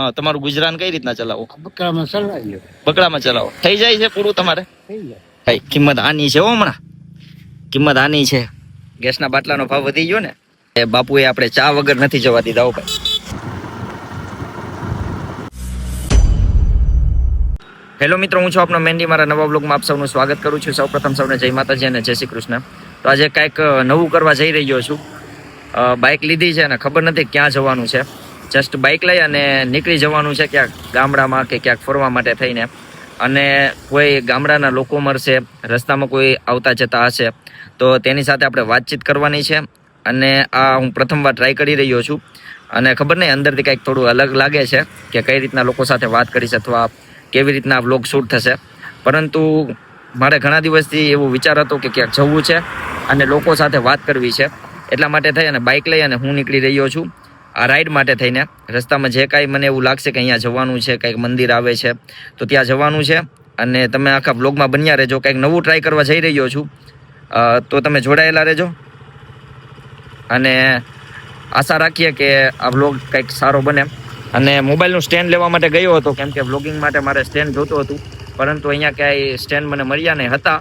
હા, તમારું ગુજરાન કઈ રીતના ચલાવો? બકરામાં ચલાવીએ. બકરામાં ચલાવો. થઈ જાય છે પૂરું તમારે? થઈ જાય. ભાઈ કિંમત આની છે હો, હમણાં કિંમત આની છે. ગેસના બાટલાનો ભાવ વધી ગયો ને, એ બાપુએ આપણે ચા વગર નથી જવા દીધા હો ભાઈ. હેલો મિત્રો, હું છું આપનો મેન્ડી. મારા નવા બ્લોગમાં આપ સૌનું સ્વાગત કરું છું. સૌપ્રથમ સૌને જય માતાજી અને જય શ્રી કૃષ્ણ. તો આજે કંઈક નવું કરવા જઈ રહ્યો છું. બાઇક લીધી છે અને ખબર નથી ક્યાં જવાનું છે. જસ્ટ બાઇક લઈ અને નીકળી જવાનું છે ક્યાંક ગામડામાં કે ક્યાંક ફરવા માટે થઈને. અને કોઈ ગામડાના લોકો મળશે, રસ્તામાં કોઈ આવતા જતા હશે તો તેની સાથે આપણે વાતચીત કરવાની છે. અને આ હું પ્રથમવાર ટ્રાય કરી રહ્યો છું અને ખબર નહીં અંદરથી કંઈક થોડું અલગ લાગે છે કે કઈ રીતના લોકો સાથે વાત કરીશ અથવા કેવી રીતના વ્લોગ શૂટ થશે. પરંતુ મારે ઘણા દિવસથી એવું વિચાર હતો કે ક્યાંક જવું છે અને લોકો સાથે વાત કરવી છે. એટલા માટે થઈ અને બાઇક લઈ અને હું નીકળી રહ્યો છું આ રાઈડ માટે થઈને. રસ્તામાં જે કાંઈ મને એવું લાગશે કે અહીંયા જવાનું છે, કંઈક મંદિર આવે છે તો ત્યાં જવાનું છે. અને તમે આખા બ્લોગમાં બન્યા રહેજો. કંઈક નવું ટ્રાય કરવા જઈ રહ્યો છું તો તમે જોડાયેલા રહેજો. અને આશા રાખીએ કે આ બ્લોગ કંઈક સારો બને. અને મોબાઈલનું સ્ટેન્ડ લેવા માટે ગયો હતો કેમ કે બ્લોગિંગ માટે મારે સ્ટેન્ડ જોતું હતું, પરંતુ અહીંયા ક્યાંય સ્ટેન્ડ મને મળ્યા નહીં હતા,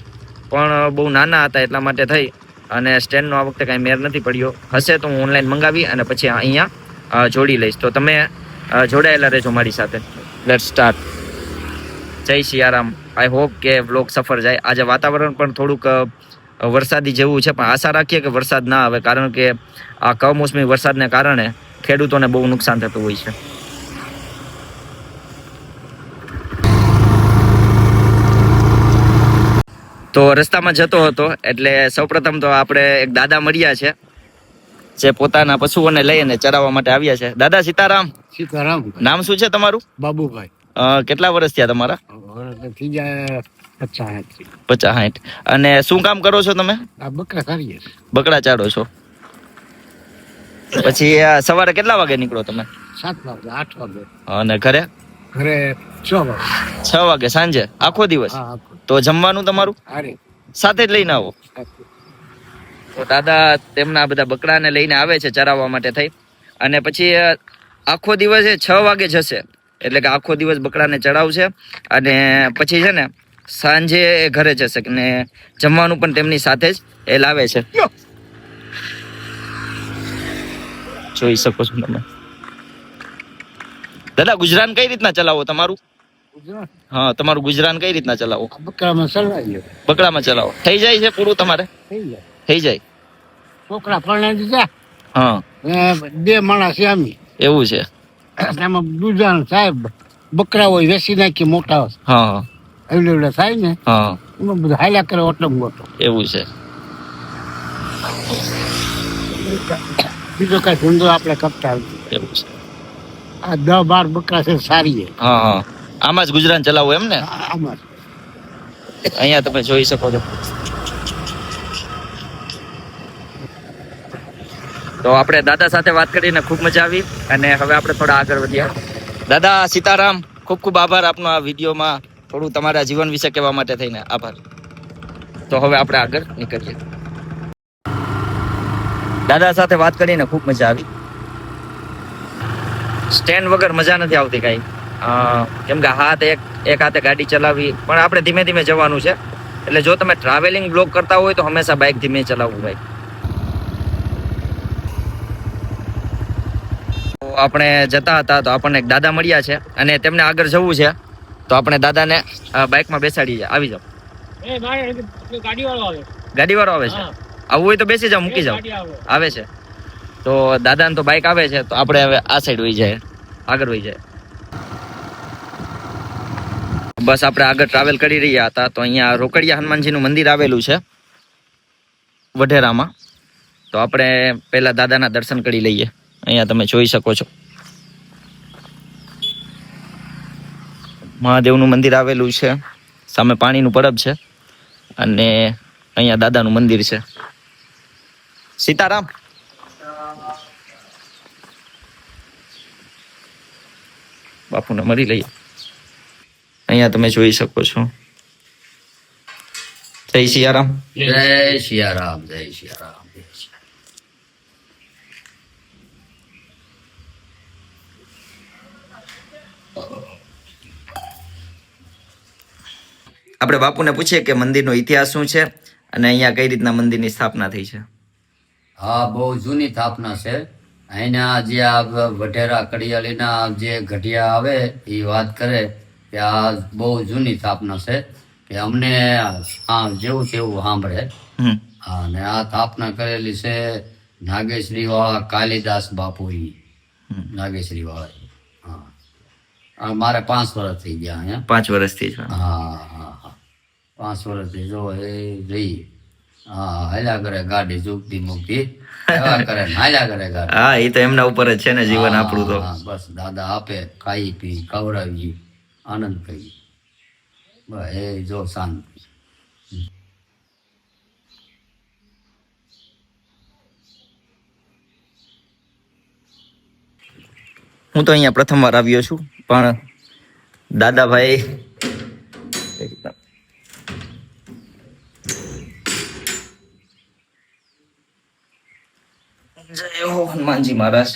પણ બહુ નાના હતા. એટલા માટે થઈ અને સ્ટેન્ડનો આ વખતે કાંઈ મેર નથી પડ્યો. હશે તો હું ઓનલાઈન મંગાવી અને પછી અહીંયા જોડી લઈશ. તો તમે જોડાયેલા રહેજો મારી સાથે. Let's start. જય સિયારામ. આઈ હોપ કે બ્લોગ સફળ જાય. આજે વાતાવરણ પણ થોડુંક વરસાદી જેવું છે, પણ આશા રાખીએ કે વરસાદ ના આવે, કારણ કે આ કમોસમી વરસાદને કારણે ખેડૂતોને બહુ નુકસાન થતું હોય છે. તો રસ્તામાં જતો હતો એટલે સૌપ્રથમ તો આપણે એક દાદા મળ્યા છે જે પોતાના પશુઓને લઈ અને ચરાવવા માટે આવ્યા છે. દાદા સીતારામ. સીતારામ. નામ શું છે તમારું? બાબુભાઈ. કેટલા વર્ષ થયા તમારા? થઈ જાય 50-60. અને શું કામ કરો છો તમે? આ બકરા ચારીએ. બકરા ચારો છો. પછી સવારે કેટલા વાગે નીકળો તમે? 7 વાગે 8 વાગે. અને ઘરે 6 વાગે. 6 વાગે સાંજે. આખો દિવસ? તો જમવાનું તમારું સાથે જ લઈને આવો? તો દાદા તેમના બધા બકરાને લઈને આવે છે ચરાવવા માટે થઈ. અને પછી આખો દિવસ 6 વાગે જશે, એટલે કે આખો દિવસ બકરાને ચડાવશે અને પછી છે ને સાંજે ઘરે જશે ને જમવાનું પણ તેમની સાથે જ એ લાવે છે. જોઈ શકો છો તમે. દાદા ગુજરાન કઈ રીતના ચલાવો તમારું? હા, તમારું ગુજરાન કઈ રીતના ચલાવો? બકરામાં ચલાવીએ. બકરામાં ચલાવો. થઈ જાય છે પૂરું તમારે? થઈ જાય. છોકરા પરણે દીધા. હા. 2 માણસ છે અમે. એવું છે? એમાં દુજાણ સાહેબ બકરા હોય વેચી નાખી મોટા. હા. એવડે થાય ને. હા. એમાં બધા હાલ્યા કરે ઓટલો મોટો. એવું છે? બીજો કઈ ધંધો આપણે કરતા. એવું છે? આ 10-12 બકરા છે સારી. હા હા. આમાં જ ગુજરાન ચલાવવું એમ ને? આમાં અહીંયા તમે જોઈ શકો છો. તો આપણે દાદા સાથે વાત કરીને ખૂબ મજા આવી અને હવે આપણે થોડા આગળ વધ્યા. દાદા સીતારામ. ખૂબ ખૂબ આભાર આપનો આ વિડીયોમાં થોડું તમારા જીવન વિશે કહેવા માટે થઈને. આભાર. તો હવે આપણે આગળ નીકળીએ. દાદા સાથે વાત કરીને ખૂબ મજા આવી. સ્ટેન્ડ વગર મજા નથી આવતી કાંઈ. કેમ કે એક હાથે ગાડી ચલાવી, પણ આપણે ધીમે ધીમે જવાનું છે. એટલે જો તમે ટ્રાવેલિંગ બ્લોગ કરતા હોય તો હંમેશા બાઇક ધીમે ચલાવવું ભાઈ. તો આપણે જતા હતા તો આપણને એક દાદા મળ્યા છે અને તેમને આગળ જવું છે, તો આપણે દાદાને બાઇકમાં બેસાડીએ. આવી જાઓ. ગાડીવાળો આવે છે? આવવું હોય તો બેસી જાઓ, મૂકી જાઓ. આવે છે તો દાદાને તો બાઇક આવે છે, તો આપણે હવે આ સાઈડ વહી જાય, આગળ વહી જાય. બસ આપણે આગળ ટ્રાવેલ કરી રહ્યા હતા તો અહીંયા રોકડિયા હનુમાનજીનું મંદિર આવેલું છે વઢેરામાં. તો આપણે પહેલા દાદાના દર્શન કરી લઈએ. અહીંયા તમે જોઈ શકો છો મહાદેવનું મંદિર આવેલું છે. સામે પાણીનું પરબ છે અને અહીંયા દાદાનું મંદિર છે. સીતારામ. બાપુને મળી લઈએ. અહીંયા તમે જોઈ શકો છો. જય સિયારામ. જય સિયારામ. જય સિયારામ. આપણે બાપુને પૂછીએ કે મંદિરનો ઇતિહાસ શું છે અને અહીંયા કઈ રીતના મંદિરની સ્થાપના થઈ છે. હા, બહુ જૂની સ્થાપના છે. અહીંના જે આ વઢેરા કડિયાલીના જે ઘડિયા આવે એ વાત કરે કે આ બહુ જૂની સ્થાપના છે, કે અમને જેવું તેવું સાંભળે. હમ. હા, અને આ સ્થાપના કરેલી છે નાગેશ્વરી વાળા કાલિદાસ બાપુ. નાગેશ્વરી વાળા. હા, મારે 5 વર્ષ થઈ ગયા અહીંયા. 5 વર્ષથી છે. હા હા હા, 5 વર્ષથી જો એ રહી. હા, હાલ્યા કરે ગાડી ઝૂકતી મૂકતી એવા કરે ને હાલ્યા કરે ગાડી. હા, એ તો એમના ઉપર જ છે ને જીવન આપણું તો. હા, બસ દાદા આપે, ખાઈ પી ખવડાવી આનંદ કરી. બસ એ જો શાંતિ. હું તો અહીંયા પ્રથમ વાર આવ્યો છું, પણ દાદાભાઈ જય હો હનુમાનજી મહારાજ.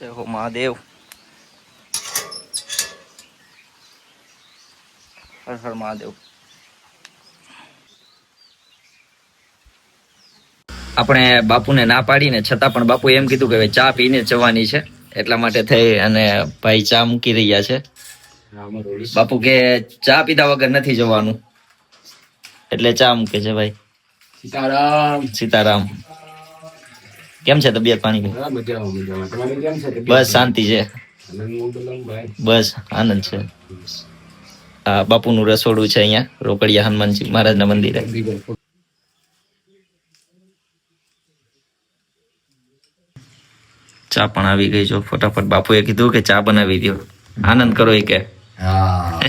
જય હો મહાદેવ. હર હર મહાદેવ. આપણે બાપુને ના પાડીને છતાં પણ બાપુ એમ કીધું કે હવે ચા પીને જ જવાની છે, એટલા માટે થઈ અને ભાઈ ચા મૂકી રહ્યા છે. બાપુ કે ચા પીધા વગર નથી જવાનું, એટલે ચા મૂકે છે ભાઈ. સીતારામ. સીતારામ. કેમ છે તબિયત પાણી? બસ શાંતિ છે, બસ આનંદ છે. આ બાપુનું રસોડું છે અહીંયા રોકડિયા હનુમાનજી મહારાજના મંદિરે. ચા પણ આવી ગઈ જો. ફટાફટ બાપુએ કીધું કે ચા બનાવી દો, આનંદ કરો એ કે. હા,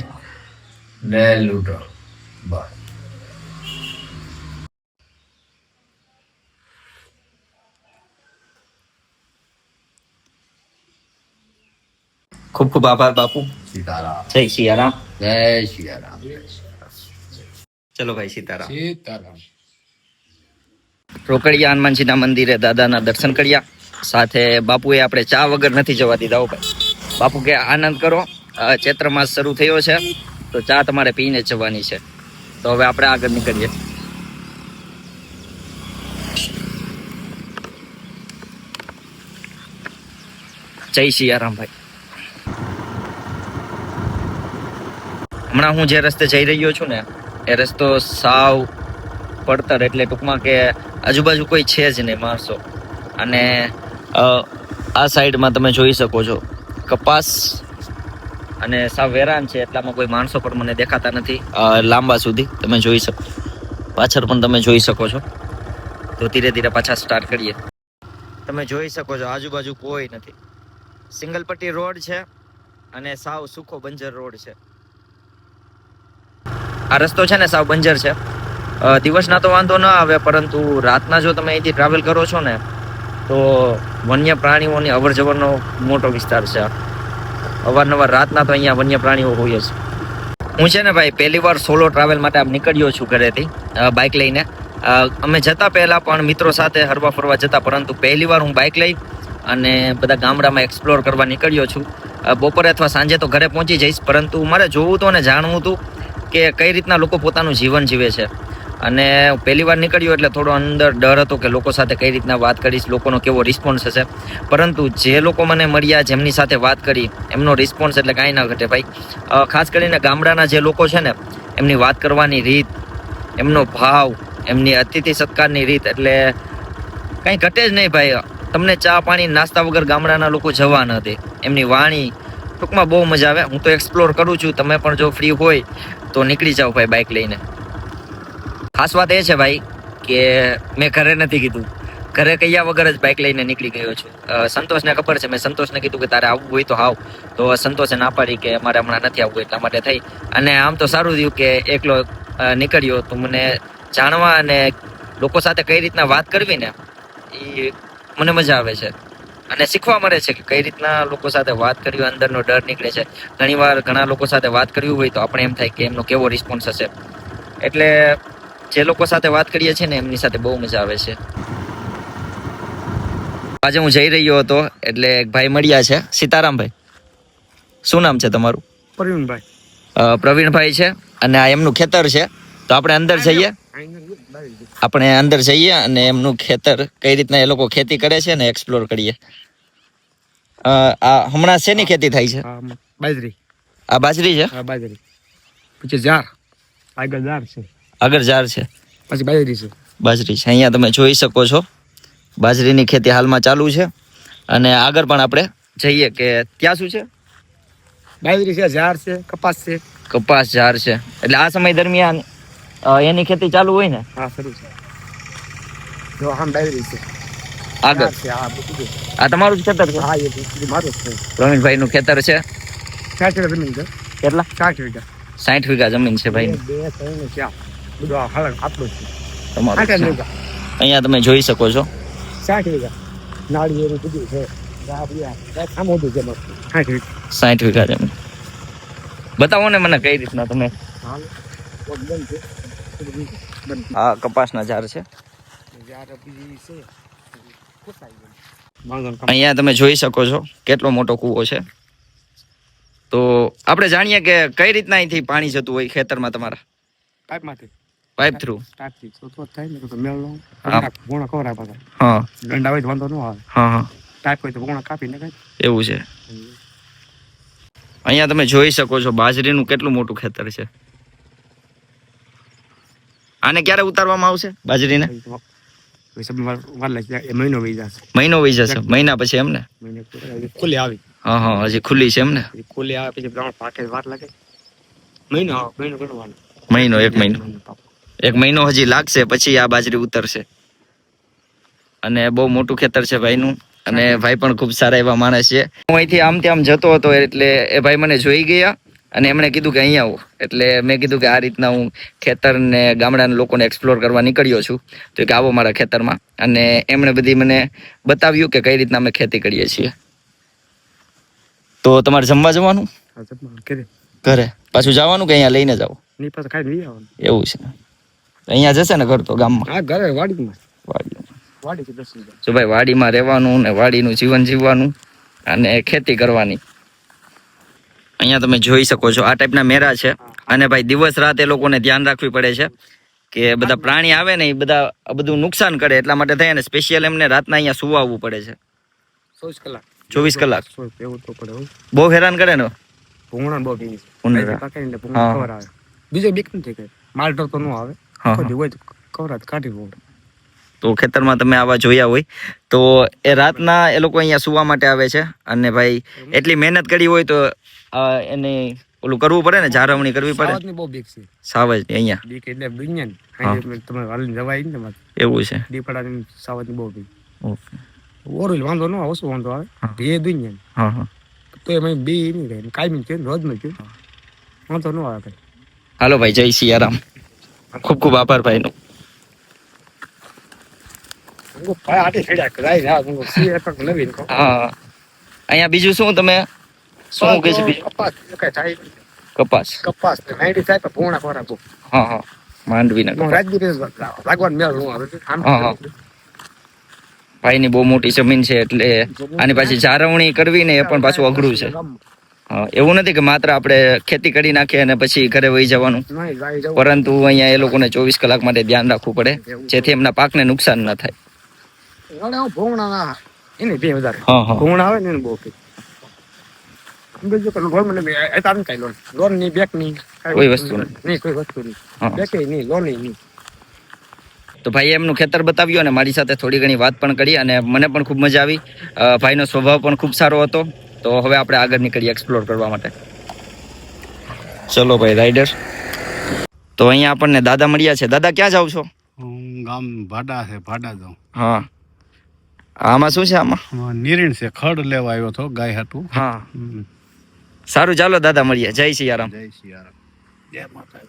લે લૂંટો બસ. ખૂબ ખૂબ આભાર બાપુ. સીતારામ. જય સિયારામ. જય સિયારામ. ચલો ભાઈ સીતારામ. સીતારામ. રોકડિયા હનુમાનજીના મંદિરે દાદાના દર્શન કર્યા, સાથે બાપુએ આપણે ચા વગર નથી જવા દીધા. હો ભાઈ, બાપુ કે આનંદ કરો, ચૈત્ર માસ શરૂ થયો છે તો ચા તમારે પીને જ જવાની છે. તો હવે આપણે આગળ નીકળીએ. જય સિયારામ ભાઈ. હમણાં હું જે રસ્તે જઈ રહ્યો છું ને, એ રસ્તો સાવ પડતર, એટલે ટૂંકમાં કે આજુબાજુ કોઈ છે જ નહીં માણસો. અને આ સાઈડમાં તમે જોઈ શકો છો કપાસ અને સાવ વેરાન છે, એટલામાં કોઈ માણસો પણ મને દેખાતા નથી લાંબા સુધી. તમે જોઈ શકો, પાછળ પણ તમે જોઈ શકો છો. તો ધીરે ધીરે પાછા સ્ટાર્ટ કરીએ. તમે જોઈ શકો છો આજુબાજુ કોઈ નથી. સિંગલ પટ્ટી રોડ છે અને સાવ સુખો બંજર રોડ છે. આ રસ્તો છે ને સાવ બંજર છે. દિવસના તો વાંધો ન આવે, પરંતુ રાતના જો તમે અહીંથી ટ્રાવેલ કરો છો ને તો વન્ય પ્રાણીઓની અવર જવરનો મોટો વિસ્તાર છે. અવારનવાર રાતના તો અહીંયા વન્ય પ્રાણીઓ હોય જ. હું છે ને ભાઈ પહેલી વાર સોલો ટ્રાવેલ માટે આમ નીકળ્યો છું ઘરેથી બાઇક લઈને. અમે જતા પહેલા પણ મિત્રો સાથે હરવા ફરવા જતા, પરંતુ પહેલી વાર હું બાઇક લઈ અને બધા ગામડામાં એક્સપ્લોર કરવા નીકળ્યો છું. બપોરે અથવા સાંજે તો ઘરે પહોંચી જઈશ, પરંતુ મારે જોવું હતું અને જાણવું હતું કે કઈ રીતના લોકો પોતાનું જીવન જીવે છે. અને પહેલી વાર નીકળ્યો એટલે થોડો અંદર ડર હતો કે લોકો સાથે કઈ રીતના વાત કરીશ, લોકોનો કેવો રિસ્પોન્સ હશે. પરંતુ જે લોકો મને મળ્યા, જેમની સાથે વાત કરી, એમનો રિસ્પોન્સ એટલે કાંઈ ના ઘટે ભાઈ. ખાસ કરીને ગામડાના જે લોકો છે ને, એમની વાત કરવાની રીત, એમનો ભાવ, એમની અતિથિ સત્કારની રીત, એટલે કંઈ ઘટે જ નહીં ભાઈ. તમને ચા પાણી નાસ્તા વગર ગામડાના લોકો જવા ન દે. એમની વાણી, ટૂંકમાં બહુ મજા આવે. હું તો એક્સપ્લોર કરું છું, તમે પણ જો ફ્રી હોય તો નીકળી જાઓ ભાઈ બાઇક લઈને. ખાસ વાત એ છે ભાઈ કે મેં ઘરે નથી કીધું, ઘરે કહ્યા વગર જ બાઇક લઈને નીકળી ગયો છું. સંતોષને ખબર છે, મેં સંતોષને કીધું કે તારે આવવું હોય તો આવ, તો સંતોષે ના પાડી કે મારે હમણાં નથી આવવું, એટલા માટે થઈ. અને આમ તો સારું થયું કે એકલો નીકળ્યો, તો મને જાણવા અને લોકો સાથે કઈ રીતના વાત કરવી ને, એ મને મજા આવે છે. અને શીખવા મળે છે કે કઈ રીતના લોકો સાથે વાત કરવી, અંદરનો ડર નીકળે છે. ઘણીવાર ઘણા લોકો સાથે વાત કરવી હોય તો આપણે એમ થાય કે એમનો કેવો રિસ્પોન્સ હશે. એટલે જે લોકો સાથે વાત કરીએ છીએ ને, એમની સાથે બહુ મજા આવે છે. આજે હું જઈ રહ્યો હતો એટલે એક ભાઈ મળ્યા છે. સીતારામ ભાઈ. શું નામ છે તમારું? પ્રવીણભાઈ. પ્રવીણભાઈ છે અને આ એમનું ખેતર છે. તો આપણે અંદર જઈએ અને એમનું ખેતર કઈ રીતના એ લોકો ખેતી કરે છે ને એક્સપ્લોર કરીએ. આ હમણાં શેની ખેતી થાય છે? બાજરી. આ બાજરી છે. બાજરી પછી જાર આગળ જાર છે, આગળ જાર છે, પછી બાજરી છે. બાજરી છે. અહીંયા તમે જોઈ શકો છો બાજરીની ખેતી હાલમાં ચાલુ છે. અને આગળ પણ આપણે જઈએ કે ત્યાં શું છે? બાજરી છે, જાર છે, કપાસ છે. કપાસ, જાર છે. એટલે આ સમય દરમિયાન એની ખેતી ચાલુ હોય ને? હા, શરૂ છે. જો આમ બાજરી છે, આગળ જાર છે. હા, બધું. આ તમારું જ ખેતર છે? હા, એ બધું મારું જ છે. પ્રવીણભાઈ નું ખેતર છે. 60 વીઘા જમીન છે. કેટલા? 60 વીઘા. 60 વીઘા જમીન છે ભાઈ. 2, 3 ને 4 બધું આ હાલ આપણું છે. તમારું 60 છે. વીઘા. અહીંયા તમે જોઈ શકો છો 60 વીઘા નાળિયેરું બધું છે. આમ બધું છે મસ્ત. 60 વીઘા. 60 વીઘા જમીન. બતાવો ને મને કઈ રીતના તમે. હાલ બંધ છે. બંધ. આ કપાસના ઝાડ છે. જાર બીજી છે. કોસાઈ ગયું. માંગણ કામ. અહીંયા તમે જોઈ શકો છો કેટલો મોટો કૂવો છે. તો આપણે જાણીએ કે કઈ રીતના અહીંથી પાણી જતું હોય ખેતરમાં તમારા? પાઇપમાંથી. Pipe through. ટાંકી તો થાય ને તો મેળ લો. હા. પૂર્ણ કવરા પાછા. હા દંડા હોય તો વાંધો ન આવે. હા હા ટાઈપ હોય તો પૂર્ણ કાપી નાખાય. એવું છે. અહીંયા તમે જોઈ શકો છો બાજરીનું કેટલું મોટું ખેતર છે. આને ક્યારે ઉતારવામાં આવશે બાજરીને? વાર લાગે એ મહિનો વહી જશે. મહિનો વહી જશે. મહિના પછી એમ ને? મહિને ખુલ્લી આવી. હા હા હજી ખુલ્લી છે એમ ને? ખુલ્લી આવે પછી બ્રાઉન પાકે વાર લાગે. મહિનો ગણવાનો. મહિનો, એક મહિનો હજી લાગશે પછી આ બાજરી ઉતરશે. અને બહુ મોટું ખેતર છે ભાઈનું. અને ભાઈ પણ ખૂબ સારા એવા માણસ છે. હું અહીંથી આમ ત્યાં જતો હતો એટલે એ ભાઈ મને જોઈ ગયા અને એમણે કીધું કે અહીંયા આવો. એટલે મેં કીધું કે આ રીતના હું ખેતર ને ગામડાના લોકોને એક્સપ્લોર કરવા નીકળ્યો છું. તો કે આવો મારા ખેતરમાં. અને એમણે બધી મને બતાવ્યું કે કઈ રીતના અમે ખેતી કરીએ છીએ. તો તમારે જમવા જવાનું? ઘરે પાછું જવાનું કે અહીંયા લઈને જાવ? ની પાસે ખાઈ નહીં આવવાનું. એવું છે. અહીંયા જશે ને ઘર તો ગામમાં? હા, ઘરે વાડીમાં. વાડી છે 10 વીઘા. જો ભાઈ વાડીમાં રહેવાનું ને વાડીનું જીવન જીવવાનું અને ખેતી કરવાની. અહીંયા તમે જોઈ શકો છો આ ટાઈપના મેરા છે. અને ભાઈ દિવસ રાત એ લોકોને ધ્યાન રાખવી પડે છે કે બધા પ્રાણી આવે ને એ બધા બધું નુકસાન કરે. એટલા માટે થઈને સ્પેશિયલ એમને રાતના અહીંયા સુવાવવું પડે છે. 24 કલાક. 24 કલાક. એવું તો પડે. બહુ હેરાન કરે ને? ભૂંગળા બહુ ભીની છે. ભૂંગળા. પકાઈને હા. ભૂંગળા કવર આવે. બીજો બીક નથી કે માલ ઢોર તો ન આવે. હા, કોઈ હોય તો કવરાત કાઢી ભૂંગળા. તો ખેતરમાં તમે આવા જોયા હોય તો એ રાતના એ લોકો અહીંયા સુવા માટે આવે છે. અને ભાઈ એટલી મહેનત કરી હોય તો એને ઓલું કરવું પડે ને, જાળવણી કરવી પડે. સાવજની બહુ બીક છે. સાવજની અહીંયા બીક એટલે દુનિયા ને હા. તમે હાલીને જવાય ને તમારે એવું છે. દીપડાની સાવજની બહુ બીક. ઓકે. ઓરું વાંધો ન આવે, ઓછું વાંધો આવે. હા. એ દુનિયા હા હા તો એમાં બી નહીં રહે. કાયમી છે રોજનું છે. વાંધો ન આવે કઈ. હાલો ભાઈ, જય સિયારામ. ખૂબ ખૂબ આભાર ભાઈનો. ભાઈ આટી ખેડ્યા કરાય હા હું સી એક નવીન કહો. હા, અહીંયા બીજું શું તમે શું કહે છે બીજું? કપાસ કઈ થાય. કપાસ. કપાસ ને નાઈડી થાય તો પૂર્ણ ખોરા બહુ. હા હા માંડવીના કપાસ. રાજગીરી લાગવાનું મેળ નું આવે. આમ હા, હા. ભાઈની બહુ મોટી જમીન છે એટલે આની પાછી જાળવણી કરવી ને એ પણ પાછું અઘરું છે. હા, એવું નથી કે માત્ર આપણે ખેતી કરી નાખીએ અને પછી ઘરે વહી જવાનું, નહીં ગાય જવું. પરંતુ અહીંયા એ લોકોને 24 કલાક માટે ધ્યાન રાખવું પડે જેથી એમના પાકને નુકસાન ન થાય. વળે હું ભૂંગળા ના એને બે વધારે. હા હા ભૂંગળા આવે ને એને બહુ પી. બીજું કે લોન મને એ તાર કઈ લોન ની બેક ની કોઈ વસ્તુ નહીં કોઈ વસ્તુ નહીં. હા. બેકે નહીં લોન નહીં. તો ભાઈએ એમનું ખેતર બતાવ્યું અને મારી સાથે થોડી ઘણી વાત પણ કરી અને મને પણ ખૂબ મજા આવી. ભાઈનો સ્વભાવ પણ ખૂબ સારો હતો. તો હવે આપણે આગળ નીકળીએ એક્સપ્લોર કરવા માટે. ચલો ભાઈ રાઈડર. તો અહીંયા આપણને દાદા મળ્યા છે. દાદા ક્યાં જાવ છો? હું ગામ ભાડા છે, ભાડા જાઉં. હા, આમાં શું છે? આમાં નિરીણ છે, ખડ લેવા આવ્યો હતો ગાય હાટું. હા, સારું ચાલો દાદા મળીએ. જય સિયારામ. જય સિયારામ. જય માતા.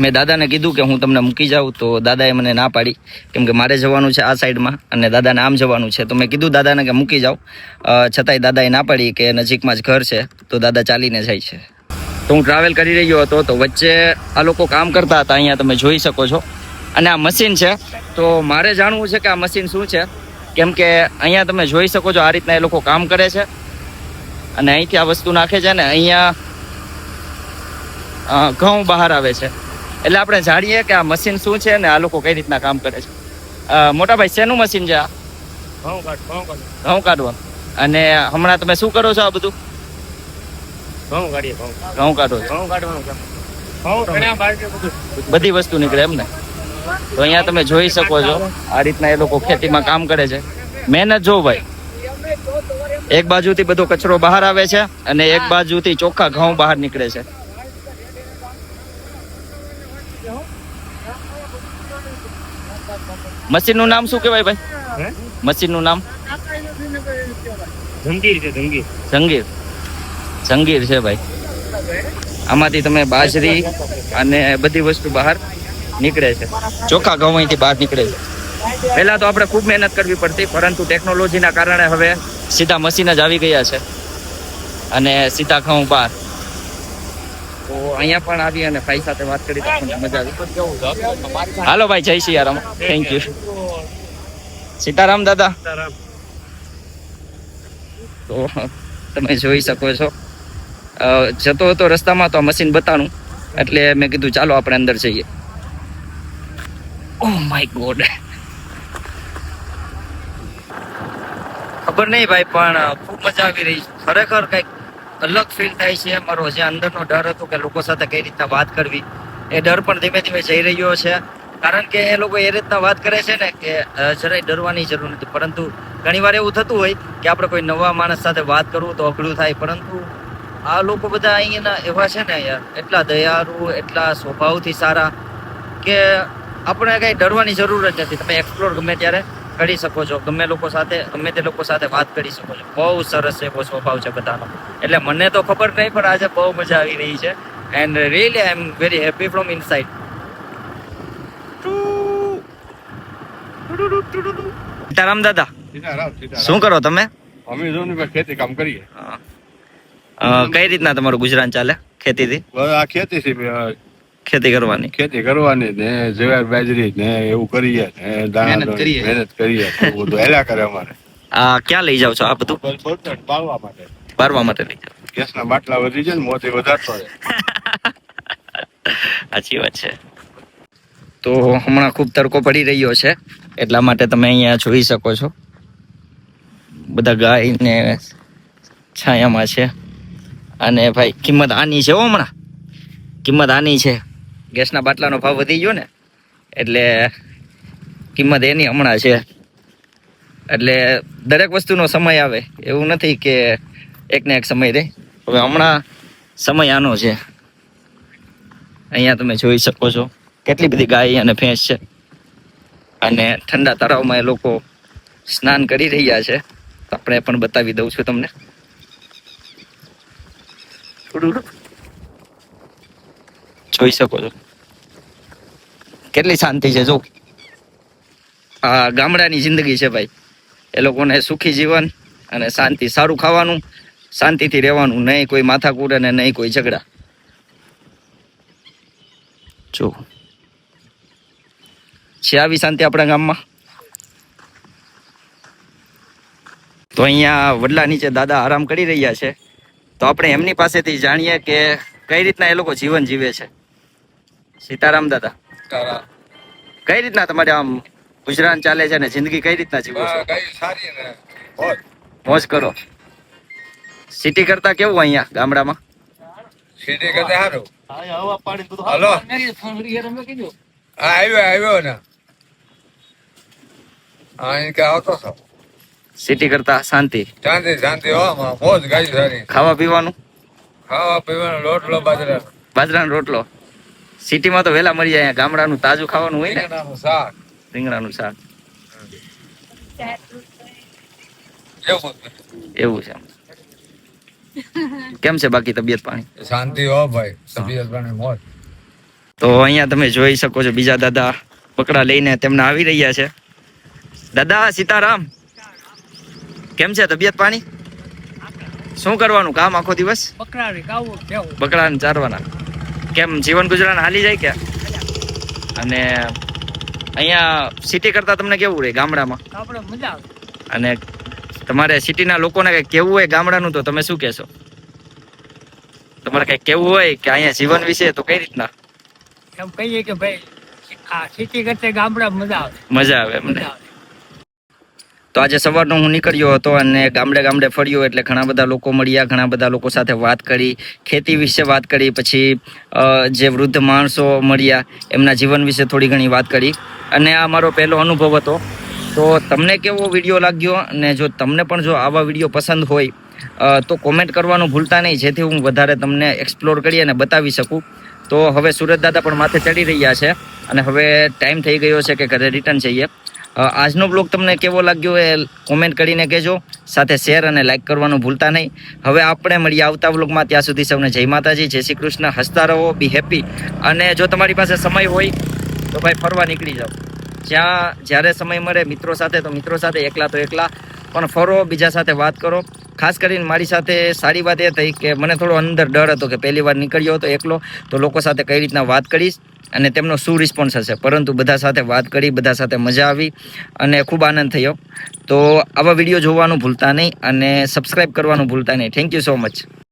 મેં દાદાને કીધું કે હું તમને મૂકી જાઉં તો દાદાએ મને ના પાડી, કેમ કે મારે જવાનું છે આ સાઈડમાં અને દાદાને આમ જવાનું છે. તો મેં કીધું દાદાને કે મૂકી જાઉં, છતાંય દાદાએ ના પાડી કે નજીકમાં જ ઘર છે તો દાદા ચાલીને જાય છે. તો હું ટ્રાવેલ કરી રહ્યો હતો તો વચ્ચે આ લોકો કામ કરતા હતા. અહીંયા તમે જોઈ શકો છો. અને આ મશીન છે તો મારે જાણવું છે કે આ મશીન શું છે. કેમ કે અહીંયા તમે જોઈ શકો છો આ રીતના એ લોકો કામ કરે છે અને અહીંથી આ વસ્તુ નાખે છે ને અહીંયા ઘઉં બહાર આવે છે. એટલે આપણે જાણીએ કે આ મશીન શું છે ને આ લોકો કઈ રીતના કામ કરે છે. મોટા ભાઈ શેનું મશીન છે આ? ઘઉં કાઢવાનું. અને હમણાં તમે શું કરો છો આ બધું? ઘઉં કાઢો છો. બધી વસ્તુ નીકળે એમ ને? તો અહીંયા તમે જોઈ શકો છો આ રીતના એ લોકો ખેતીમાં કામ કરે છે. મહેનત જો ભાઈ, એક બાજુથી બધો કચરો બહાર આવે છે અને એક બાજુથી ચોખ્ખા ઘઉં બહાર નીકળે છે. મશીન નું નામ શું કહેવાય ભાઈ? મશીન નું નામ જંગીર છે ભાઈ. આમાંથી તમે બાજરી અને બધી વસ્તુ બહાર નીકળે છે. ચોખ્ખા ઘઉં અહીંથી બહાર નીકળે છે. પહેલા તો આપણે ખૂબ મહેનત કરવી પડતી, પરંતુ ટેકનોલોજીના કારણે હવે સીધા મશીન જ આવી ગયા છે અને સીધા ઘઉં બહાર. તો અહીંયા પણ આવી અને ભાઈ સાથે વાત કરી તો આપણને મજા આવી. હાલો ભાઈ, જય સિયારામ. Thank you. સીતારામ દાદા. તો તમે જોઈ શકો છો જતો હતો રસ્તામાં તો મશીન બતાનું એટલે મેં કીધું ચાલો આપણે અંદર જઈએ. Oh my God. ખબર નહીં ભાઈ, પણ ખૂબ મજા આવી રહી છે. ખરેખર કંઈક અલગ ફીલ થાય છે. મારો જે અંદરનો ડર હતો કે લોકો સાથે કઈ રીતના વાત કરવી, એ ડર પણ ધીમે ધીમે જઈ રહ્યો છે. કારણ કે એ લોકો એ રીતના વાત કરે છે ને કે જરાય ડરવાની જરૂર નથી. પરંતુ ઘણીવાર એવું થતું હોય કે આપણે કોઈ નવા માણસ સાથે વાત કરવું તો અઘરું થાય, પરંતુ આ લોકો બધા અહીંયાના એવા છે ને યાર, એટલા દયાળુ, એટલા સ્વભાવથી સારા કે આપણે કંઈ ડરવાની જરૂર જ નથી. તમે એક્સપ્લોર ગમે ત્યારે કરી શકો છો, ગમે લોકો સાથે, ગમે તે લોકો સાથે વાત કરી શકો છો. બહુ સરસ એવો સ્વભાવ છે બધાનો. એટલે મને તો ખબર નહીં, પણ આજે બહુ મજા આવી રહી છે. And really I am very happy from inside. Sitaram દાદા, શું કરો તમે? અમે જો ને ખેતી કામ કરીએ. કઈ રીતના તમારું ગુજરાન ચાલે ખેતીથી? આ ખેતી છે, ખેતી કરવાની ને જવાર બાજરી ને એવું કરીએ ને મહેનત કરીએ એવું બધું હેલા કરે અમારે. આ ક્યાં લઈ જાવ છો આ બધું? બાળવા માટે. બારવા માટે લઈ જાવ. ગેસના બાટલા વધી જાય ને મોતી વધારતો રહે. સાચી વાત છે. તો હમણાં ખૂબ તડકો પડી રહ્યો છે, એટલા માટે તમે અહીંયા જોઈ શકો છો બધા ગાય ને છાયામાં છે. અને ભાઈ કિંમત આની છે. હમણાં કિંમત આની છે. ગેસના બાટલાનો ભાવ વધી ગયો ને એટલે કિંમત એની હમણાં છે. એટલે દરેક વસ્તુનો સમય આવે, એવું નથી કે એકને એક સમય રહે. હવે હમણાં સમય આનો છે. અહીંયા તમે જોઈ શકો છો કેટલી બધી ગાય અને ભેંસ છે અને ઠંડા તળાવમાં એ લોકો સ્નાન કરી રહ્યા છે. આપણે પણ બતાવી દઉં છું તમને. જોઈ શકો છો કેટલી શાંતિ છે. જો આ ગામડાની જિંદગી છે ભાઈ. એ લોકોને સુખી જીવન અને શાંતિ, સારું ખાવાનું, શાંતિથી રહેવાનું, નહીં કોઈ માથાકૂટ અને નહીં કોઈ ઝઘડા. જો છે આવી શાંતિ આપણા ગામમાં. તો અહીંયા વડલા નીચે દાદા આરામ કરી રહ્યા છે, તો આપણે એમની પાસેથી જાણીએ કે કઈ રીતના એ લોકો જીવન જીવે છે. સીતારામ દાદા, કઈ રીતના તમારે આમ ગુજરાન ચાલે છે અને જિંદગી કઈ રીતના જીવો છો? મોજ કરો. સિટી કરતા કેવું અહીંયા ગામડામાં? સિટી કરતા સારું. હાલો આવ્યો ને કે આવતો છો. સિટી કરતા શાંતિ શાંતિ હો, મોજ ગાય સારી. ખાવા પીવાનું રોટલો બાજરાનો રોટલો. સિટીમાં તો વહેલા મળી જાય, ગામડાનું તાજું ખાવાનું હોય ને. શાક, રીંગણાનું શાક. એવું છે. કેમ છે બાકી તબિયત પાણી? શાંતિ હો ભાઈ, તબિયત પાણી મોજ. તો અહીંયા તમે જોઈ શકો છો બીજા દાદા બકડા લઈને તેમને આવી રહ્યા છે. દાદા સીતારામ, કેમ છે તબિયત પાણી? શું કરવાનું કામ આખો દિવસ? બકરાને ચારવાના. કેમ જીવન ગુજરાન હાલી જાય કે? અને અહીંયા સિટી કરતા તમને કેવું રહે ગામડામાં? અને તમારે સિટીના લોકોને કંઈક કહેવું હોય ગામડાનું તો તમે શું કહેશો? તમારે કંઈક કહેવું હોય કે અહીંયા જીવન વિશે તો કઈ રીતના એમ કહીએ કે ભાઈ આ સિટી કરતા ગામડા મજા આવે. મજા આવે એમને? તો આજે સવારનો હું નીકળ્યો હતો અને ગામડે ગામડે ફર્યો એટલે ઘણા બધા લોકો મળ્યા, ઘણા બધા લોકો સાથે વાત કરી, ખેતી વિશે વાત કરી, પછી જે વૃદ્ધ માણસો મળ્યા એમના જીવન વિશે થોડી ઘણી વાત કરી અને આ મારો પહેલો અનુભવ હતો. તો તમને કેવો વિડીયો લાગ્યો અને જો તમને પણ જો આવા વિડીયો પસંદ હોય તો કોમેન્ટ કરવાનું ભૂલતા નહીં, જેથી હું વધારે તમને એક્સપ્લોર કરી અને બતાવી શકું. તો હવે સુરત દાદા પણ માથે ચડી રહ્યા છે અને હવે ટાઈમ થઈ ગયો છે કે ઘરે રિટર્ન જઈએ. આજનો બ્લોગ તમને કેવો લાગ્યો એ કોમેન્ટ કરીને કહેજો, સાથે શેર અને લાઇક કરવાનું ભૂલતા નહીં. હવે આપણે મળીએ આવતા બ્લોગમાં. ત્યાં સુધી સૌને જય માતાજી, જય શ્રી કૃષ્ણ. હસતા રહો, બી હેપી. અને જો તમારી પાસે સમય હોય તો ભાઈ ફરવા નીકળી જાઓ. જ્યારે સમય મળે મિત્રો સાથે તો મિત્રો સાથે, એકલા તો એકલા પણ ફરો, બીજા સાથે વાત કરો. ખાસ કરીને મારી સાથે સારી વાત એ થઈ કે મને થોડો અંદર ડર હતો કે પહેલી વાર નીકળ્યો હતો એકલો, તો લોકો સાથે કઈ રીતના વાત કરીશ અને તેમનો શું રિસ્પોન્સ હશે. પરંતુ બધા સાથે વાત કરી, બધા સાથે મજા આવી અને ખૂબ આનંદ થયો. તો આવા વિડીયો જોવાનું ભૂલતા નહીં અને સબસ્ક્રાઈબ કરવાનું ભૂલતા નહીં. Thank you so much.